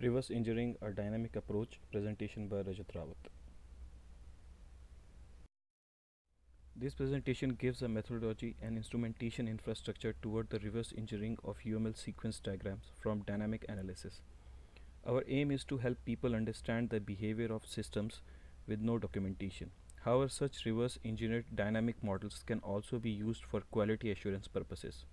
Reverse Engineering, a Dynamic Approach, presentation by Rajat Rawat. This presentation gives a methodology and instrumentation infrastructure toward the reverse engineering of UML sequence diagrams from dynamic analysis. Our aim is to help people understand the behavior of systems with no documentation. However, such reverse engineered dynamic models can also be used for quality assurance purposes.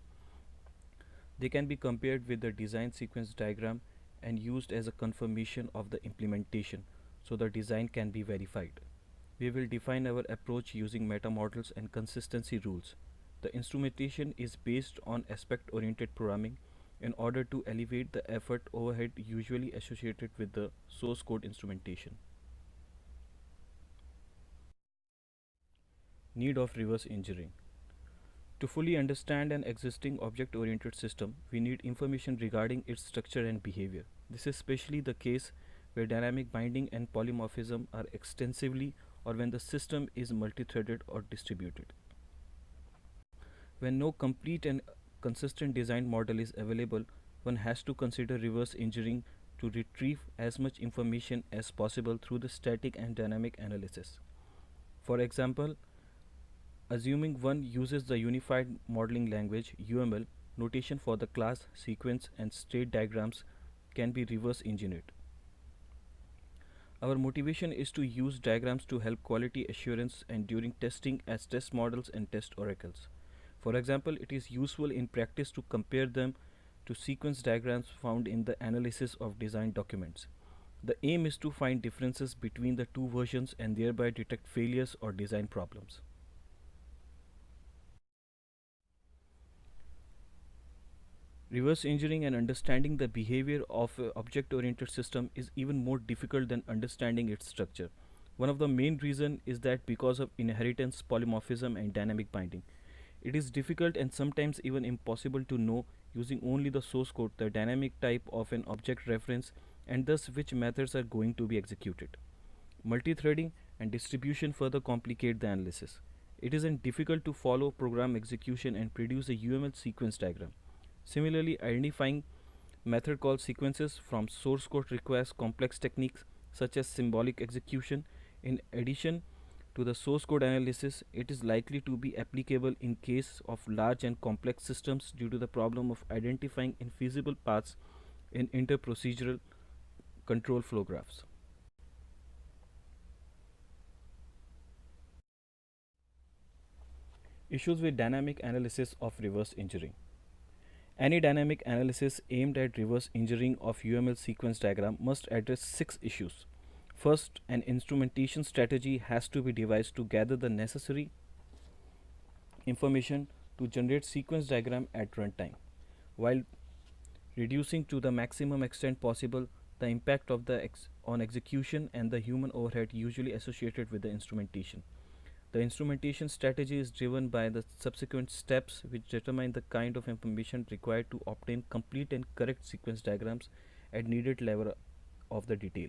They can be compared with the design sequence diagram and used as a confirmation of the implementation so the design can be verified. We will define our approach using meta models and consistency rules. The instrumentation is based on aspect oriented programming in order to alleviate the effort overhead usually associated with the source code instrumentation. Need of reverse engineering. To fully understand an existing object oriented system, we need information regarding its structure and behavior. This is especially the case where dynamic binding and polymorphism are extensively or when the system is multi-threaded or distributed. When no complete and consistent design model is available, one has to consider reverse engineering to retrieve as much information as possible through the static and dynamic analysis. For example, assuming one uses the Unified Modeling Language (UML) notation for the class, sequence, and state diagrams can be reverse engineered. Our motivation is to use diagrams to help quality assurance and during testing as test models and test oracles. For example, it is useful in practice to compare them to sequence diagrams found in the analysis of design documents. The aim is to find differences between the two versions and thereby detect failures or design problems. Reverse engineering and understanding the behavior of an object oriented system is even more difficult than understanding its structure. One of the main reasons is that because of inheritance, polymorphism, and dynamic binding, it is difficult and sometimes even impossible to know using only the source code the dynamic type of an object reference and thus which methods are going to be executed. Multi-threading and distribution further complicate the analysis. It isn't difficult to follow program execution and produce a UML sequence diagram. Similarly, identifying method call sequences from source code requires complex techniques such as symbolic execution. In addition to the source code analysis, it is likely to be applicable in case of large and complex systems due to the problem of identifying infeasible paths in interprocedural control flow graphs. Issues with dynamic analysis of reverse engineering. Any dynamic analysis aimed at reverse engineering of UML sequence diagram must address 6 issues. First, an instrumentation strategy has to be devised to gather the necessary information to generate sequence diagram at runtime, while reducing to the maximum extent possible the impact of the on execution and the human overhead usually associated with the instrumentation. The instrumentation strategy is driven by the subsequent steps which determine the kind of information required to obtain complete and correct sequence diagrams at needed level of the detail.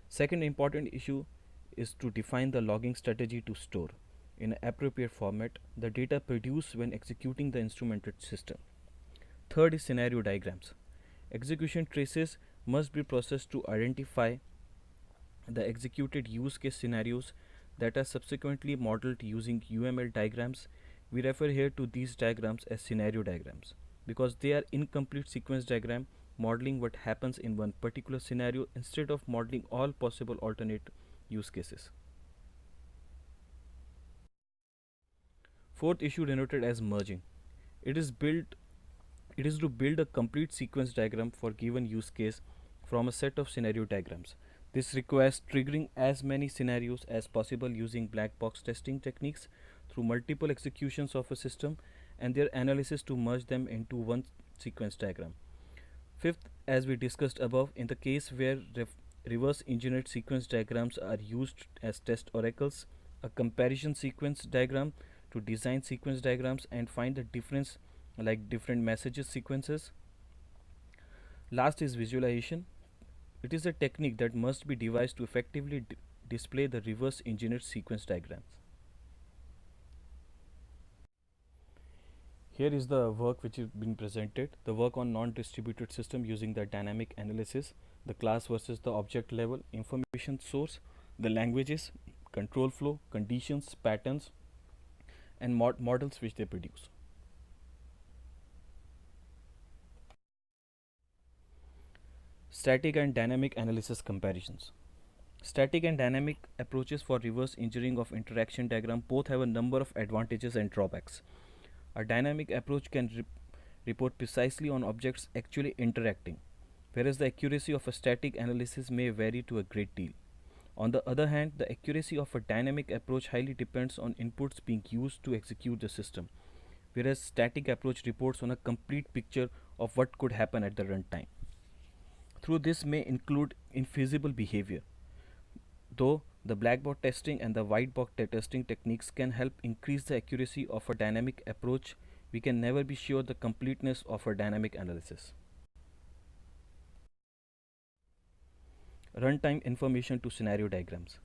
Second important issue is to define the logging strategy to store, in an appropriate format, the data produced when executing the instrumented system. Third is scenario diagrams. Execution traces must be processed to identify the executed use case scenarios that are subsequently modeled using UML diagrams. We refer here to these diagrams as scenario diagrams because they are incomplete sequence diagram modeling what happens in one particular scenario instead of modeling all possible alternate use cases. Fourth issue denoted as merging. It is built it is to build a complete sequence diagram for given use case from a set of scenario diagrams. This requires triggering as many scenarios as possible using black box testing techniques through multiple executions of a system and their analysis to merge them into one sequence diagram. Fifth, as we discussed above, in the case where reverse engineered sequence diagrams are used as test oracles, a comparison sequence diagram to design sequence diagrams and find the difference like different messages sequences. Last is visualization. It is a technique that must be devised to effectively display the reverse engineered sequence diagrams. Here is the work which is being presented. The work on non-distributed system using the dynamic analysis, the class versus the object level, information source, the languages, control flow, conditions, patterns, and models which they produce. Static and dynamic analysis comparisons. Static and dynamic approaches for reverse engineering of interaction diagram both have a number of advantages and drawbacks. A dynamic approach can report precisely on objects actually interacting, whereas the accuracy of a static analysis may vary to a great deal. On the other hand, the accuracy of a dynamic approach highly depends on inputs being used to execute the system, whereas static approach reports on a complete picture of what could happen at the runtime. Through this may include infeasible behavior, though the black box testing and the white box testing techniques can help increase the accuracy of a dynamic approach. We can never be sure the completeness of a dynamic analysis. Runtime information to scenario diagrams.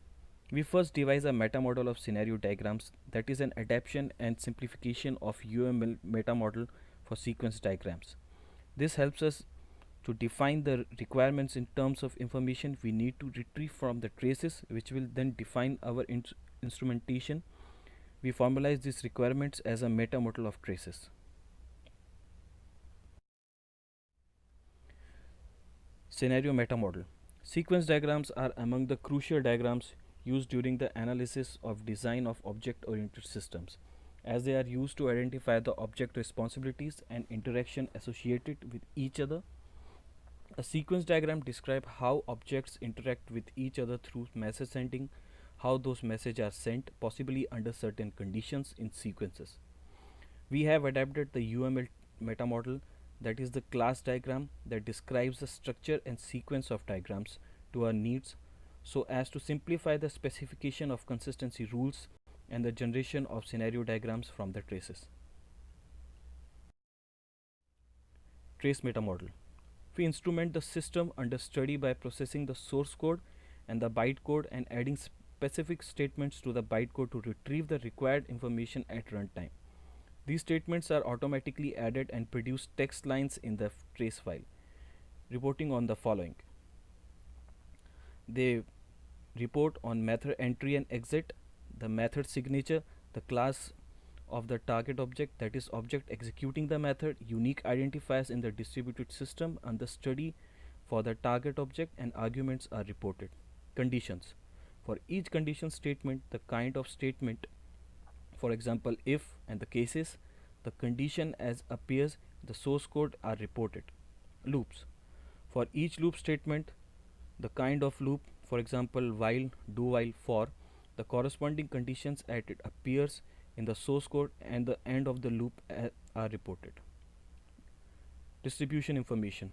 We first devise a meta model of scenario diagrams, that is an adaptation and simplification of UML meta model for sequence diagrams. This helps us to define the requirements in terms of information we need to retrieve from the traces, which will then define our instrumentation. We formalize these requirements as a meta model of traces. Scenario meta model. Sequence diagrams are among the crucial diagrams used during the analysis of design of object-oriented systems, as they are used to identify the object responsibilities and interaction associated with each other. A sequence diagram describes how objects interact with each other through message sending, how those messages are sent, possibly under certain conditions in sequences. We have adapted the UML meta model, that is the class diagram that describes the structure and sequence of diagrams, to our needs, so as to simplify the specification of consistency rules and the generation of scenario diagrams from the traces. Trace meta model. We instrument the system under study by processing the source code and the bytecode and adding specific statements to the bytecode to retrieve the required information at runtime. These statements are automatically added and produce text lines in the trace file, reporting on the following. They report on method entry and exit, the method signature, the class of the target object, that is object executing the method, unique identifiers in the distributed system, and the study for the target object, and arguments are reported. Conditions. For each condition statement, the kind of statement, for example if, and the cases, the condition as appears the source code are reported. Loops. For each loop statement, the kind of loop, for example while, do while, for, the corresponding conditions as it appears in the source code and the end of the loop are reported. Distribution information.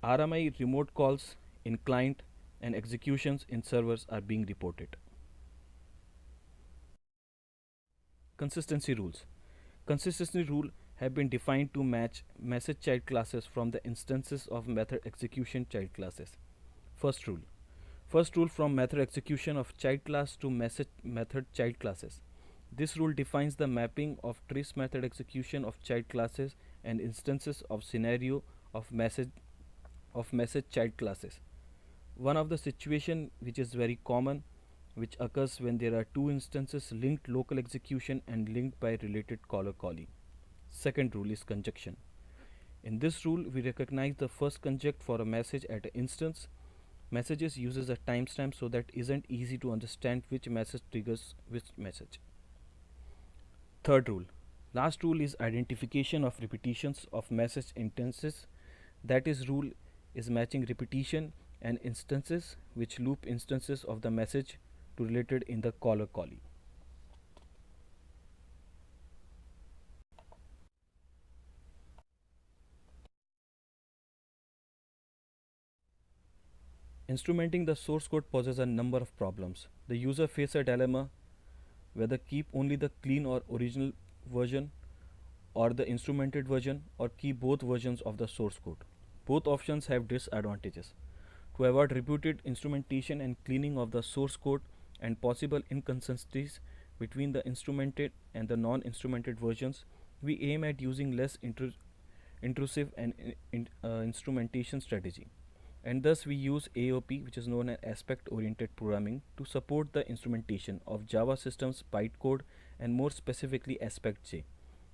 RMI remote calls in client and executions in servers are being reported. Consistency rules. Consistency rule have been defined to match message child classes from the instances of method execution child classes. First rule. First rule from method execution of child class to method child classes. This rule defines the mapping of trace method execution of child classes and instances of scenario of message child classes. One of the situation which is very common, which occurs when there are two instances linked local execution and linked by related caller calling. Second rule is conjunction. In this rule, we recognize the first conjunct for a message at an instance. Messages uses a timestamp so that isn't easy to understand which message triggers which message. Third rule. Last rule is identification of repetitions of message instances. That is rule is matching repetition and instances which loop instances of the message to related in the caller calling. Instrumenting the source code poses a number of problems. The user faces a dilemma whether keep only the clean or original version or the instrumented version, or keep both versions of the source code. Both options have disadvantages. To avoid repeated instrumentation and cleaning of the source code and possible inconsistencies between the instrumented and the non-instrumented versions, we aim at using less intrusive and instrumentation strategy. And thus we use AOP, which is known as aspect oriented programming, to support the instrumentation of Java systems bytecode and more specifically aspect J.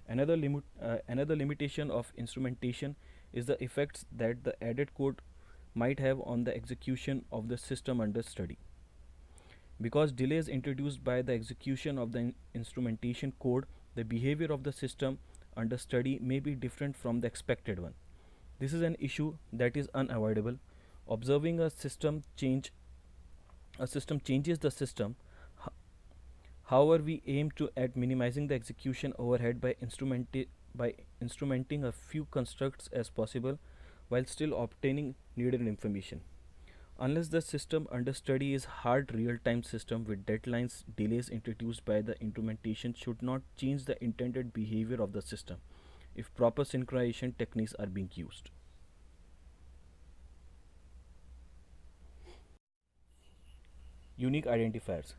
Another limitation of instrumentation is the effects that the added code might have on the execution of the system under study. Because delays introduced by the execution of the instrumentation code, the behavior of the system under study may be different from the expected one. This is an issue that is unavoidable. Observing a system changes the system. However, we aim to at minimizing the execution overhead by instrumenting a few constructs as possible while still obtaining needed information. Unless the system under study is hard real-time system with deadlines, delays introduced by the implementation should not change the intended behavior of the system if proper synchronization techniques are being used. Unique identifiers.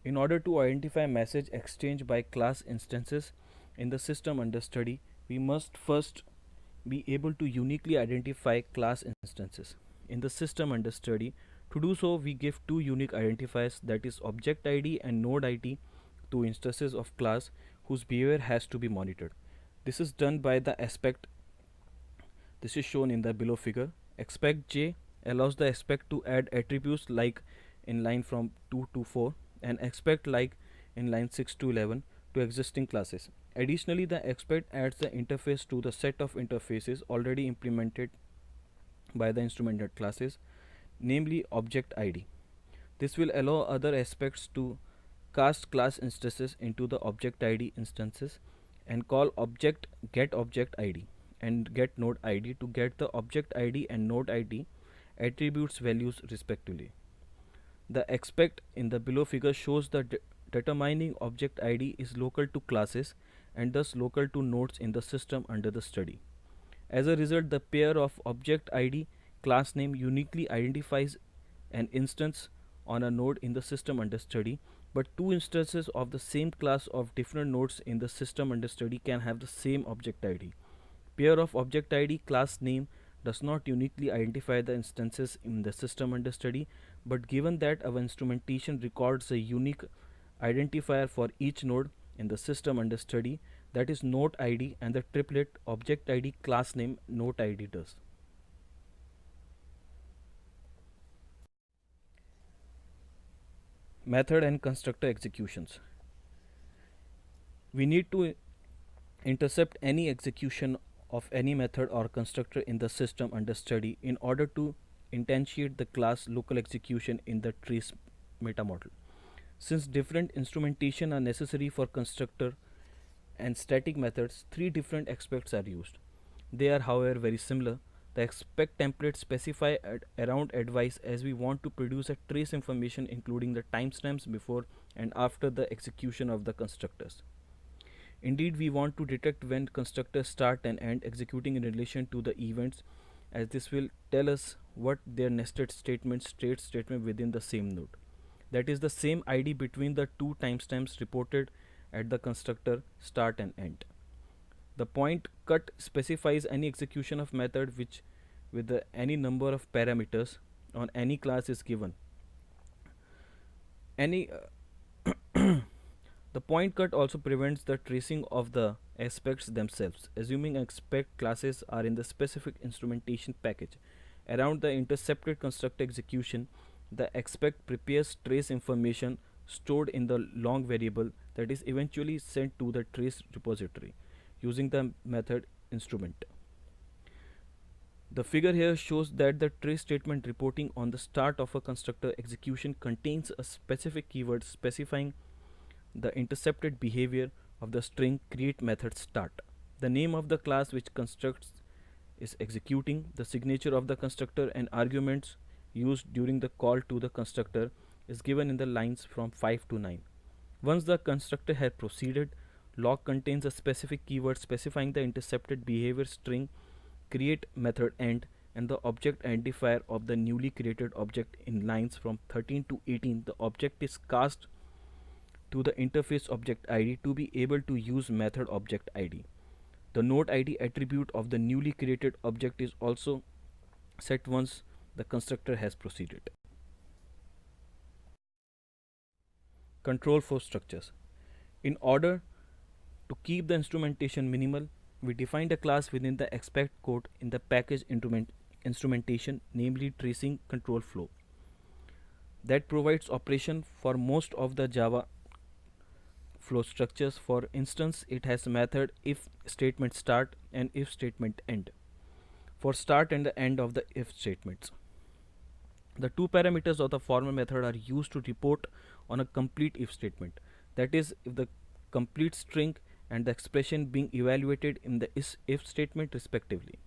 In order to identify message exchanged by class instances in the system under study, we must first be able to uniquely identify class instances in the system under study. To do so, we give two unique identifiers, that is object ID and node ID, to instances of class whose behavior has to be monitored. This is done by the aspect. This is shown in the below figure. Aspect J allows the aspect to add attributes like in line from 2 to 4 and aspect like in line 6 to 11 to existing classes. Additionally, the aspect adds the interface to the set of interfaces already implemented by the instrumented classes, namely object ID. This will allow other aspects to cast class instances into the object ID instances and call object get object ID and get node ID to get the object ID and node ID attributes values respectively. The aspect in the below figure shows that determining object ID is local to classes and thus local to nodes in the system under the study. As a result, the pair of object ID class name uniquely identifies an instance on a node in the system under study, but two instances of the same class of different nodes in the system under study can have the same object ID. Pair of object ID class name does not uniquely identify the instances in the system under study, but given that our instrumentation records a unique identifier for each node in the system under study, that is node ID, and the triplet object ID class name node ID does. Method and constructor executions. We need to intercept any execution of any method or constructor in the system under study in order to instantiate the class local execution in the trace meta model. Since different instrumentation are necessary for constructor and static methods, three different aspects are used. They are, however, very similar. The aspect template specify around advice as we want to produce a trace information including the timestamps before and after the execution of the constructors. Indeed, we want to detect when constructors start and end executing in relation to the events, as this will tell us what their nested statement within the same node. That is the same ID between the two timestamps reported at the constructor start and end. The point cut specifies any execution of method which with any number of parameters on any class is given. Any The point cut also prevents the tracing of the aspects themselves, assuming aspect classes are in the specific instrumentation package. Around the intercepted constructor execution, the aspect prepares trace information stored in the long variable that is eventually sent to the trace repository using the method instrument. The figure here shows that the trace statement reporting on the start of a constructor execution contains a specific keyword specifying the intercepted behavior of the string create method start. The name of the class which constructs is executing, the signature of the constructor and arguments used during the call to the constructor is given in the lines from 5 to 9. Once the constructor has proceeded, log contains a specific keyword specifying the intercepted behavior string create method end and the object identifier of the newly created object in lines from 13 to 18. The object is cast to the interface object ID to be able to use method object ID. The node ID attribute of the newly created object is also set once the constructor has proceeded. Control flow structures. In order to keep the instrumentation minimal, we defined a class within the expect code in the package instrumentation, namely tracing control flow, that provides operation for most of the Java flow structures. For instance, it has method if statement start and if statement end for start and the end of the if statements. The two parameters of the former method are used to report on a complete if statement, that is, if the complete string and the expression being evaluated in the if statement respectively.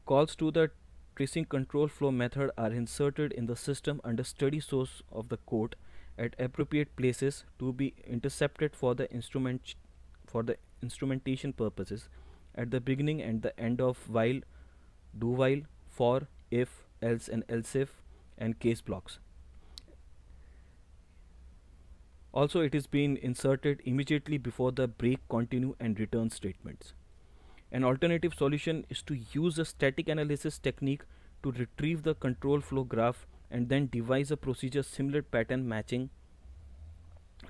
Calls to the tracing control flow method are inserted in the system under study source of the code at appropriate places to be intercepted for the instrumentation purposes at the beginning and the end of while, do while, for, if, else and else if and case blocks. Also, it is being inserted immediately before the break, continue and return statements. An alternative solution is to use a static analysis technique to retrieve the control flow graph and then devise a procedure similar pattern matching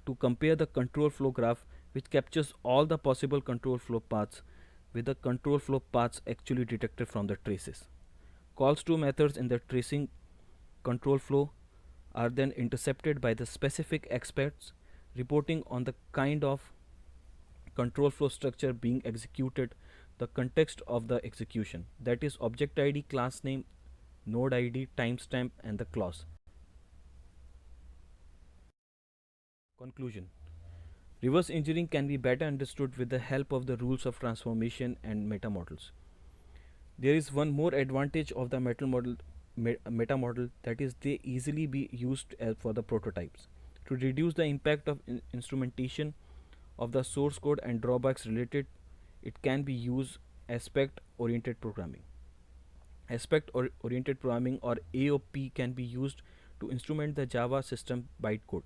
to compare the control flow graph, which captures all the possible control flow paths with the control flow paths actually detected from the traces. Calls to methods in the tracing control flow are then intercepted by the specific experts reporting on the kind of control flow structure being executed, the context of the execution, that is object ID, class name, node ID, timestamp and the clause. Conclusion. Reverse engineering can be better understood with the help of the rules of transformation and meta models. There is one more advantage of the meta model, that is they easily be used for the prototypes. To reduce the impact of instrumentation of the source code and drawbacks related, it can be used aspect oriented programming. Aspect oriented programming or AOP can be used to instrument the Java system bytecode.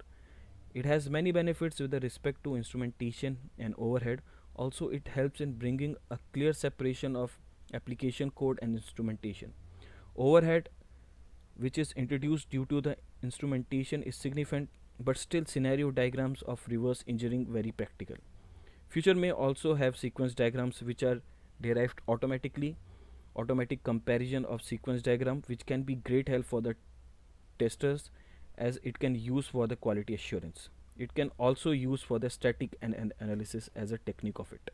It has many benefits with respect to instrumentation and overhead. Also, it helps in bringing a clear separation of application code and instrumentation. Overhead, which is introduced due to the instrumentation, is significant, but still scenario diagrams of reverse engineering very practical. Future may also have sequence diagrams which are derived automatically. Automatic comparison of sequence diagram, which can be great help for the testers as it can use for the quality assurance. It can also use for the static and analysis as a technique of it.